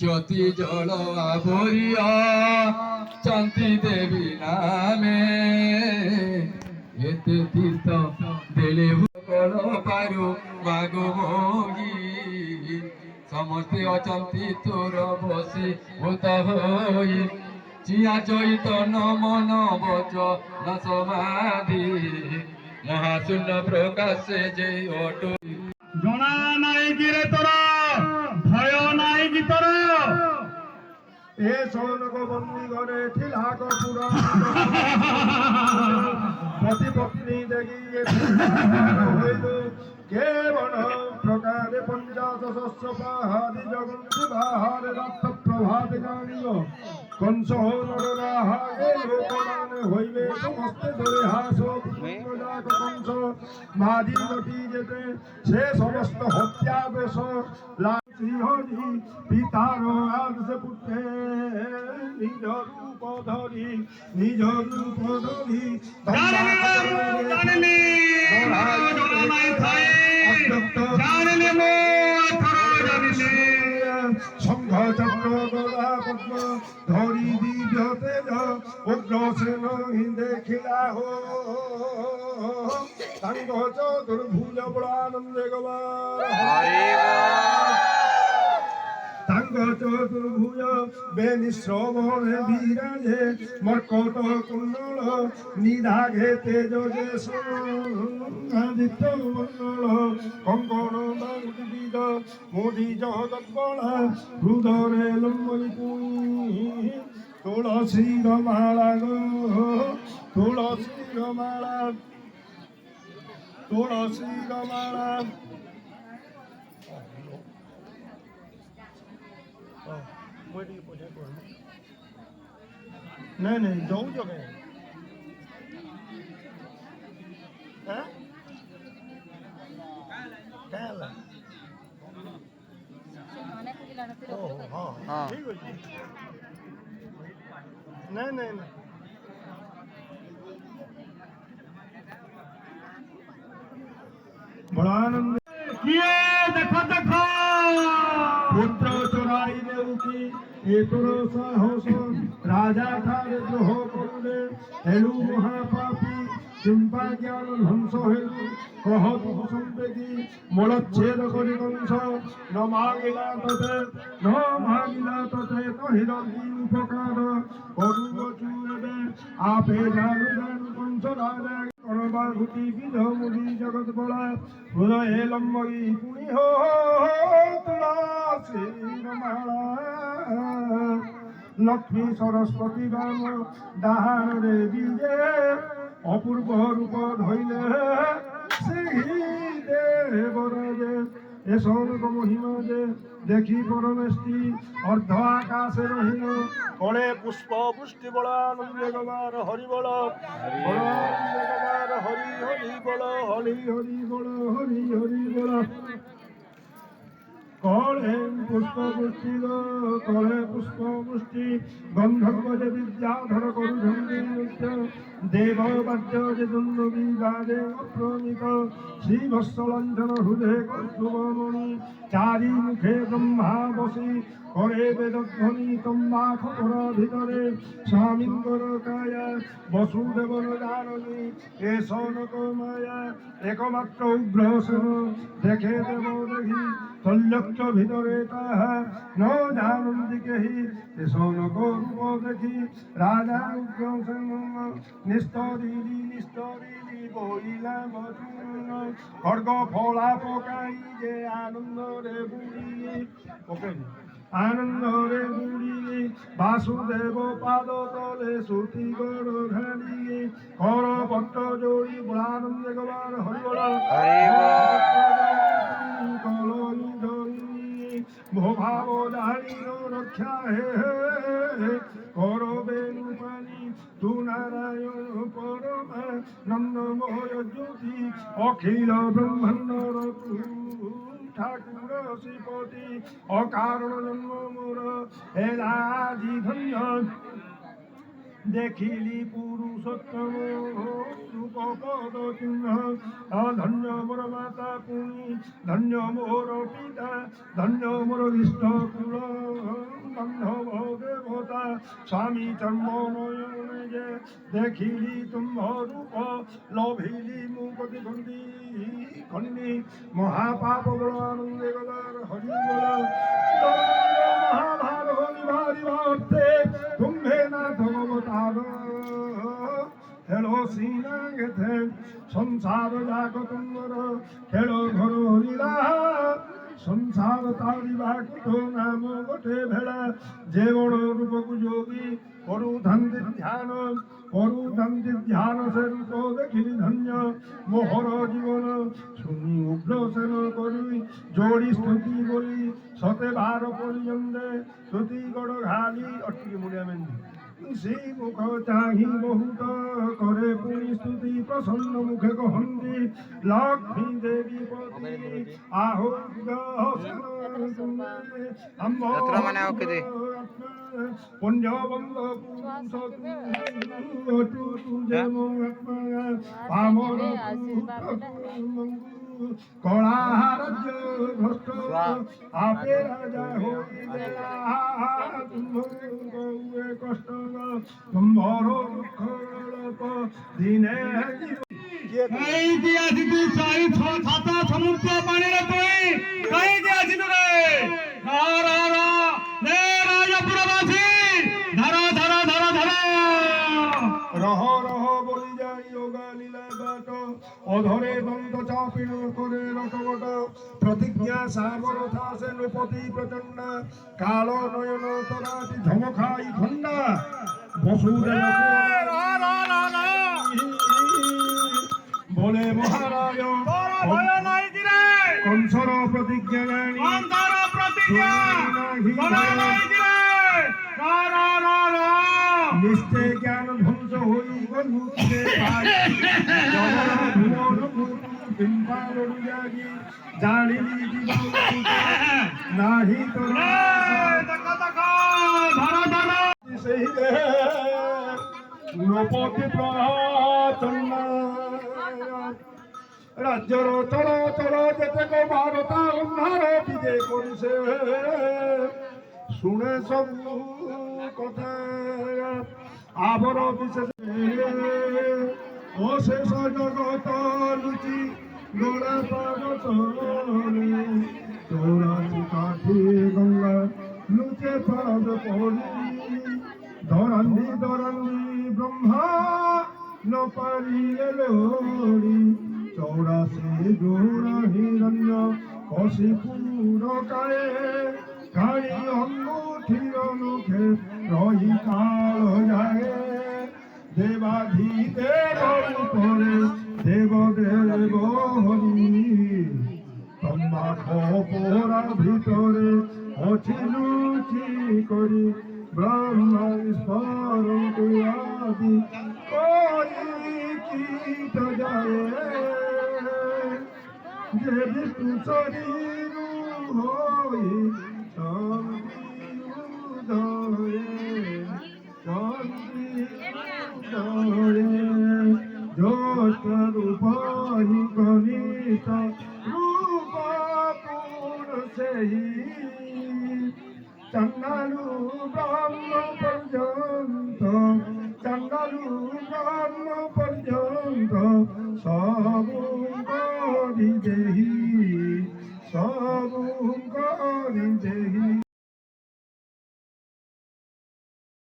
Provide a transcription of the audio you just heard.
জ্যোতি জল আভরিয়া শান্তি দেবী নামে এতে তীর্থ দেলে ভূগোল পারু মাগো মোগি ସମସ୍ତେ ଅଛନ୍ତି ତୋର ବସି ଭୂତ ହୋଇ ଚିଆ ଚୈତନ ମନ ବଚ ନ ସମାଧି ମହାଶୂନ୍ୟ ପ୍ରକାଶ ଯେ ଅଟୁ ଜଣା ନାହିଁ କିରେ ତୋର ଭୟ ନାହିଁ କି ତୋର ଏ ସୌନକ ବନ୍ଦୀ ଘରେ ଥିଲା କପୁର ପତି ପତ୍ନୀ ଦେଖି হইল কেবল প্রকারে 50 পাহাড়ি জগন্তি বাহারে রাত প্রভাত জানিল কংস নররাহাগে লোকমানে হইবে সমস্ত ধরে হাস যাক কংস মাঝি নটি যেতে সে সমস্ত হত্যাবেশ শ্রীহরি পিতার আদর্শে পুত্রে নিজ রূপ ধরি সংঘ চক্র গদা পদ্ম ধরি দিব্য তেজ উগ্রসেন দেখিলা হো সাঙ্গ চতুর্ভুজ বলানন্দে গবার সাঙ্গ চতুর্ভুজ বেনিশ্রবণে বিরাজে মর্কট কুণ্ডল নিধাঘে তেজ যে আদিত্য মণ্ডল কঙ্কণ বাঙ্কিবিদ মোদি জগৎবলা হৃদরে লম্বই পুনি তুলসীর মালা গো তুলসীর মালা তুলসীর মালা नहीं नहीं जाऊ जगह हाँ ठीक है नहीं नहीं नहीं बड़ा आनंद किए देखो देखो पुत्र चोराई देउकी ए तोर साहस राजा ठारे द्रोह करले हेलु महापापी चिंपा ज्ञान ধ্বংস হেলু কহত সম্বেগী মূলচ্ছেদ করি কংস ন মাগিলা ততে কহিরবি উপকার করুব চুরবে আপে জানু জানু কংস রাজা করবা ঘুটি বিধ মুদি জগৎ বলা হৃদয়ে লম্বই পুনি হো তুলসী মালা লক্ষ্মী সরস্বতী রাম ডাহারে বিজে অপূর্ব রূপ ধইলে সেই দেবরাজে এ সৌনক মহিমা যে দেখি পরমেষ্টি অর্ধ আকাশে রহিল কলে পুষ্প পুষ্টি বল আনন্দে গবার হরি বল আনন্দে গবার হরি হরি বল হরি হরি বল হরি হরি বল কলে পুষ্প পুষ্টি কলে পুষ্প পুষ্টি গন্ধর্ব যে বিদ্যাধর করুঝন্ডী নৃত্য দেব বাদ্য যে দুন্দবী গাজে অপ্রমিত শ্রীবৎসলঞ্জন হৃদে কর্তুবমণি চারি মুখে ব্রহ্মা বসি করে বেদধ্বনি তম্বা খবর ভিতরে স্বামীঙ্কর কায়া বসুদেবর জাননী এ সনক মায়া একমাত্র উগ্রসেন দেখে দেব দেখি তল্যক্ষ ভিতরে তাহা ন জানন্দি কেহি এ সনক রূপ দেখি রাজা উগ্রসেন নিস্তরিলি বইলা বচন খড়গ ফলা পকাই যে আনন্দরে বুড়ি পকাই আনন্দরে বুড়ি বাসুদেব পাদ তলে সুতি গড় ঘাড়ি কর পট্ট জোড়ি বলানন্দে গবার হরিবল কলনি ধরি ভোভাব দাড়ির রক্ষা হে কর বেণু পানি তু নারায়ণ পরমা নন্দময় জ্যোতি অখিল ব্রহ্মাণ্ডর ঠাকুর শ্রীপতি অকারণ জন্ম মোর হেলাজি ধন্য দেখিলি পুরুষোত্তম রূপ পদ চিহ্ন ধন্য মোর মাতা পুনি ধন্য মোর পিতা ধন্য মোর ইষ্ট কুল বান্ধব দেবতা স্বামী চর্ম নয়নে যে দেখিলি তুম্ভ রূপ লভিলি মুপতি খন্ডি মহাপাপ বল আনন্দে গদার হরি বল মহাভারত নিবারি অর্থে তুম্ভে না ভগবতার হেলো সিনা গেথে সংসার জাগ তুমর হেলো ঘর হরিলা সংসার তারিবা কত নাম গোটে ভেড়া যে বড় রূপকু যোগী করুধান্তি ধ্যান সে রূপ দেখিলি ধন্য মোহর জীবন শুনি উগ্র সেন করি যোড়ি স্তুতি বলি সতে বার পর্যন্দে স্তুতি গড় ঘালি অটকি মুড়িয়া মেন্দি সেই মুখ চাহি বহুত করে পুনি স্তুতি প্রসন্ন মুখে কহন্তি লক্ষ্মী দেবী পতি আহো পুণ্যবন্ধ পামর কলাহারাজ্য ভ্রষ্ট আপে রাজা হইলে কষ্ট সম্ভর দুঃখ দিনে কই দিয়া দিতু চাই ছাতা সমুদ্র পানিরে তুই কই দিয়া দিতু রে রে রাজপুরবাসী ধরা ধরা ধরা ধরা রহ রহ বলি যাই যোগা লীলা বাট অধরে দন্ত চাপিন করে রটবট প্রতিজ্ঞা সাবরথা সে নৃপতি প্রচন্ড কাল নয়ন তরাটি ঝমখাই খন্ডা বসুদেব বলে মহারাজ কংসর প্রতিজ্ঞা জানি নিশ্চয় জ্ঞান ধ্বংস হই গলুতে জানিলি নাহি তো সেই নৃপতি প্রচন্ড রাজ্যর চল চল যেতে ভারত অন্ধার বিজে করিছে শুনে সবু কথা আবর বিশেষ অশেষ জগত লুচি গোড়া পাগত চৌরাশি কাঠি গঙ্গা লুচে পাদ পড়ি ধরন্দি ব্রহ্মা ন পারিলে লোড়ি চৌরাশি গোড়া হিরণ্য কশিপুর কায়ে কাড়ি অঙ্গুঠির মুখে রহি কাল যায় দেবাধিদেব উপরে দেবদেব হরি তম্বা খোপরা ভিতরে অছি লুচি করি ব্রহ্ম স্মরণ আদি করি কীট যায় যে বিষ্ণু শরীর হই রূপাহি গণিত রূপ সেই চন্দালু ব্রহ্ম পর্যন্ত চন্দালু ব্রহ্ম